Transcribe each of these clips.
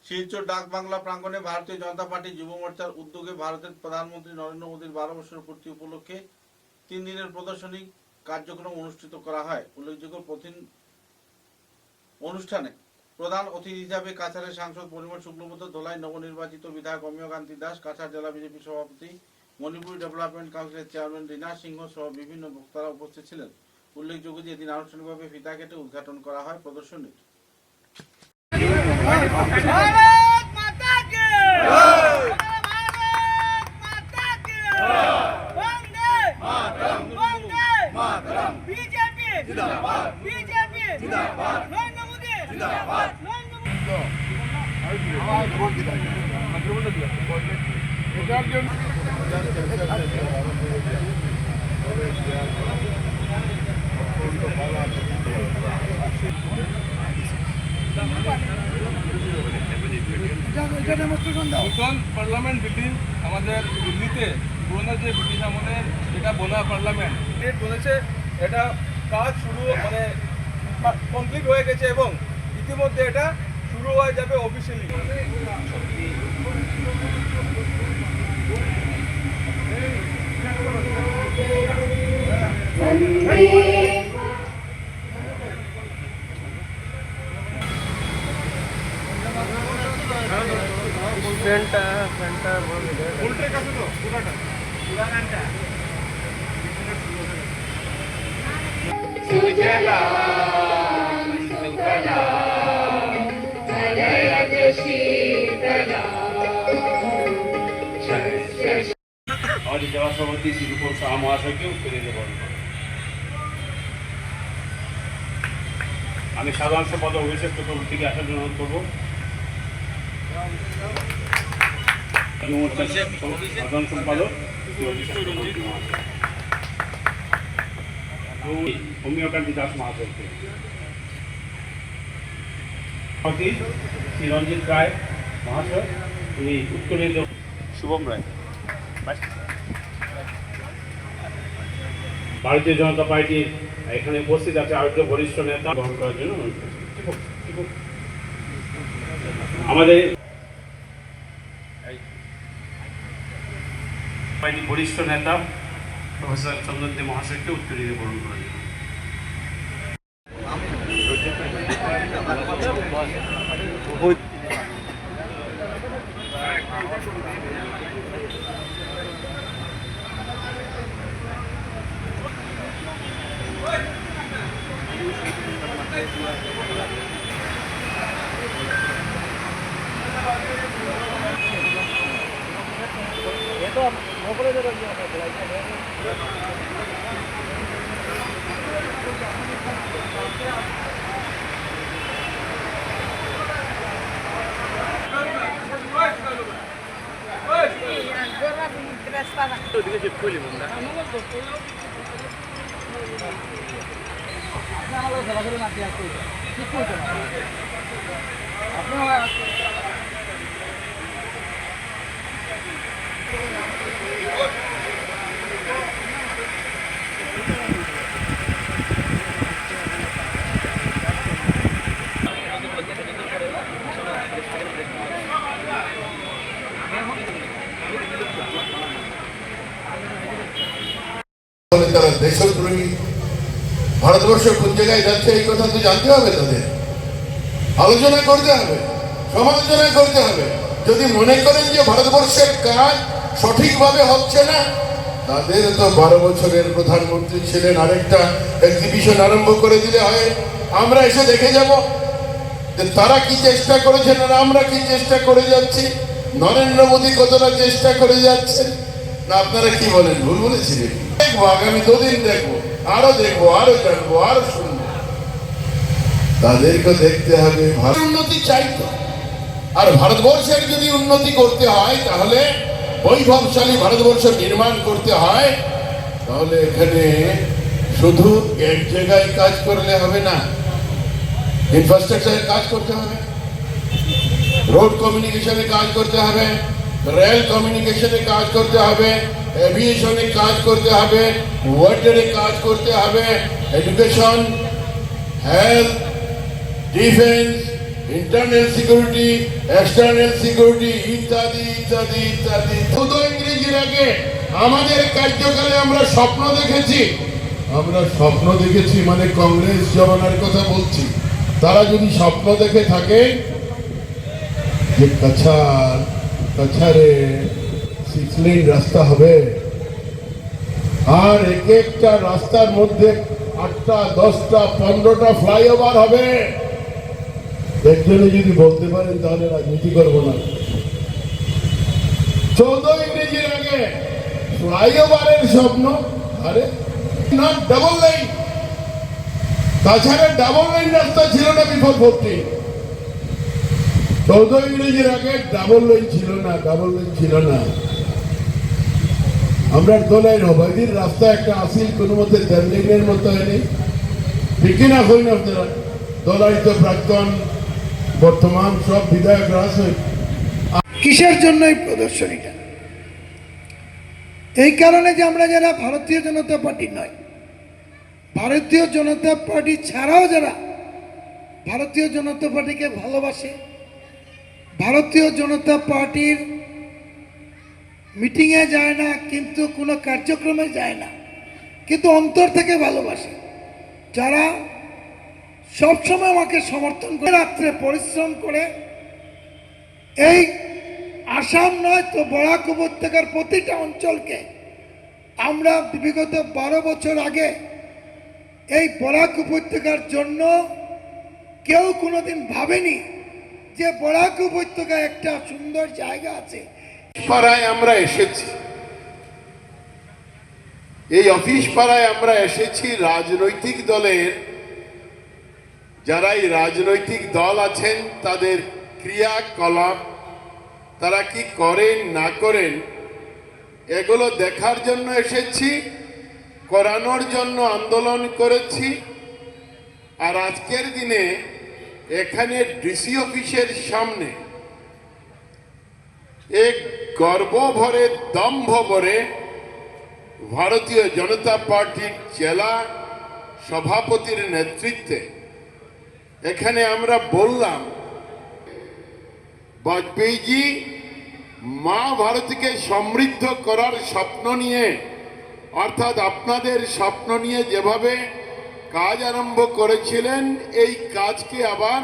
শিলচর ডাক বাংলা প্রাঙ্গণে ভারতীয় জনতা পার্টি যুব মোর্চার উদ্যোগে ভারতের প্রধানমন্ত্রী নরেন্দ্র মোদীর 12 বছর পূর্তি উপলক্ষে 3 দিনের প্রদর্শনী কার্যক্রম অনুষ্ঠিত করা হয়। উল্লেখযোগ্য অনুষ্ঠানে প্রধান অতিথি হিসাবে কাছাড়ের সাংসদ পরিমল শুক্লবৈদ্য, ধলাই নবনির্বাচিত বিধায়ক অমিয় কান্তি দাস, কাছাড় জেলা বিজেপি সভাপতি, মণিপুর ডেভেলপমেন্ট কাউন্সিলের চেয়ারম্যান রীনা সিংহ সহ বিভিন্ন বক্তারা উপস্থিত ছিলেন। উল্লেখযোগ্য যে এদিন আনুষ্ঠানিকভাবে ফিতা কেটে উদ্ঘাটন করা হয় প্রদর্শনীর। নতুন পার্লামেন্ট বিল্ডিং আমাদের দিল্লিতে পুরোনো যে ব্রিটিশ আমলের যেটা বলা পার্লামেন্ট বলেছে, এটা কাজ শুরু কমপ্লিট হয়ে গেছে এবং ইতিমধ্যে এটা শুরু হয়ে যাবে অফিসিয়ালি। উল্টে কাছে তো পুরাটা और जवा सभापति श्री रूपम शाह महाशय के उत्तर আমি সাধারণ সম্পাদক অভিষেক চক্রবর্তীকে আসার জন্য অনুরোধ করব। সাধারণ সম্পাদক অমিয় কান্তি দাস মহাশয়কে, শ্রী রঞ্জিত রায় মহাশয়, উনি উত্তরের শুভম রায়। ভারতীয় জনতা পার্টির এখানে উপস্থিত আছে আরেকজন বরিষ্ঠ নেতা গ্রহণ করার জন্য আমাদের পার্টির বরিষ্ঠ নেতা প্রফেসর চন্দ্রদেব মহাশয়কে উত্তরীয় গ্রহণ করার জন্য। তারা দেশদ্রোহী, ভারতবর্ষ কোন জায়গায় যাচ্ছে এই কথা তো জানতে হবে, তাদের আলোচনা করতে হবে, সমালোচনা করতে হবে। যদি মনে করেন যে ভারতবর্ষের কাজ সঠিকভাবে হচ্ছে না, তাদের তো 12 বছরের প্রধানমন্ত্রী ছিলেন, আরেকটা এক্সিবিশন আরম্ভ করে দিলে হয়, আমরা এসে দেখে যাব যে তারা কি চেষ্টা করেছেন আর আমরা কি চেষ্টা করে যাচ্ছি, নরেন্দ্র মোদী কতটা চেষ্টা করে যাচ্ছেন। না আপনারা কি বলেন, ভুল বলেছিলেন? দেখবো, আগামী 2 দিন দেখবো, আরো দেখবো, আরো জানবো, আরো শুনবো। তাদেরকে দেখতে হবে উন্নতি চাইতো। আর ভারতবর্ষের যদি উন্নতি করতে হয়, তাহলে বৈভবশালী ভারতবর্ষ নির্মাণ করতে হয়, তাহলে এখানে শুধু এক জায়গায় কাজ করলে হবে না, ইনফ্রাস্ট্রাকচারে কাজ করতে হবে, রোড কমিউনিকেশনে কাজ করতে হবে, রেল কমিউনিকেশনে কাজ করতে হবে, এভিয়েশনে কাজ করতে হবে, ওয়াটারে কাজ করতে হবে, education, health, defence, internal security, external security ইত্যাদি ইত্যাদি ইত্যাদি। চৌদ্দ ইংরেজির আগে আমাদের কার্যকালে আমরা স্বপ্ন দেখেছি, মানে কংগ্রেস জমানার কথা বলছি। তারা যদি স্বপ্ন দেখে থাকে যে কাছাড়ে 6 লেন রাস্তা হবে, আর এক একটা রাস্তার মধ্যে 8টা 10টা 15টা ফ্লাইওভার হবে, একজনে যদি বলতে পারেন তাহলে রাজনীতি করবো না। 14 ইংরেজির আগে ফ্লাইওভারের স্বপ্ন, আরে না ডাবল লাইন, তাছাড়া ডাবল লাইন রাস্তা ছিল না বিফোর 40। 14 ইংরেজির আগে ডাবল লাইন ছিল না। আমরা দোলাইন অবৈধির রাস্তা একটা আসিল কোনো মতে 10 লেনের মতো হয়নি, ঠিক কিনা হই না? আপনারা দোলাই তো প্রাক্তন বর্তমান সব বিধায়ক আছে। কিসের জন্য এই প্রদর্শনীটা? এই কারণে যে আমরা যারা ভারতীয় জনতা পার্টি নয়, ভারতীয় জনতা পার্টি ছাড়াও যারা ভারতীয় জনতা পার্টিকে ভালোবাসে, ভারতীয় জনতা পার্টির মিটিংয়ে যায় না, কিন্তু কোনো কার্যক্রমে যায় না, কিন্তু অন্তর থেকে ভালোবাসে, যারা সবসময় আমাকে সমর্থন করে, রাত্রে পরিশ্রম করে এই আসাম নয় তো বরাক উপত্যকার প্রতিটা অঞ্চলকে আমরা বিগত 12 বছর আগে এই বরাক উপত্যকার জন্য কেউ কোনোদিন ভাবেনি যে বরাক উপত্যকায় একটা সুন্দর জায়গা আছে। পাড়ায় আমরা এসেছি, এই অফিস পাড়ায় আমরা এসেছি রাজনৈতিক দলের, যারা এই রাজনৈতিক দল আছেন তাদের ক্রিয়াকলাপ, তারা কি করেন না করেন এগুলো দেখার জন্য এসেছি, করানোর জন্য আন্দোলন করেছি। আর আজকের দিনে এখানে ডিসি অফিসের সামনে এক গর্ব ভরে দম্ভ ভরে ভারতীয় জনতা পার্টির জেলা সভাপতির নেতৃত্বে এখানে আমরা বললাম, বাজপেয়ীজি মা ভারতকে সমৃদ্ধ করার স্বপ্ন নিয়ে, অর্থাৎ আপনাদের স্বপ্ন নিয়ে যেভাবে কাজ আরম্ভ করেছিলেন, এই কাজকে আবার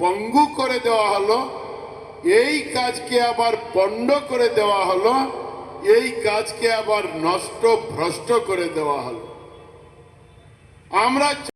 পঙ্গু করে দেওয়া হলো, এই কাজকে আবার পণ্ড করে দেওয়া হলো, এই কাজকে আবার নষ্ট ভ্রষ্ট করে দেওয়া হলো। আমরা